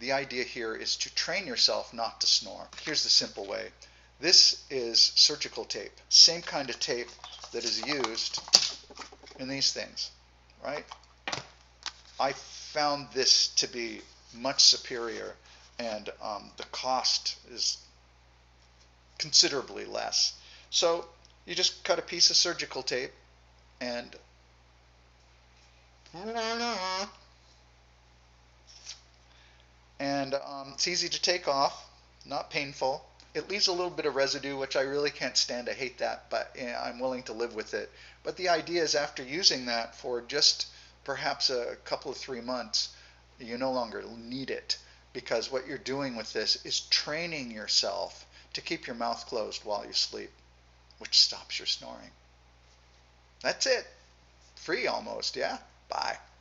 the idea here is to train yourself not to snore. Here's the simple way. This is surgical tape, same kind of tape that is used in these things, right? I found this to be much superior, and the cost is considerably less. So you just cut a piece of surgical tape and it's easy to take off, not painful. It leaves a little bit of residue, which I really can't stand. I hate that, but I'm willing to live with it. But the idea is after using that for just perhaps a couple of 3 months, you no longer need it, because what you're doing with this is training yourself to keep your mouth closed while you sleep, which stops your snoring. That's it. Free almost, yeah? Bye.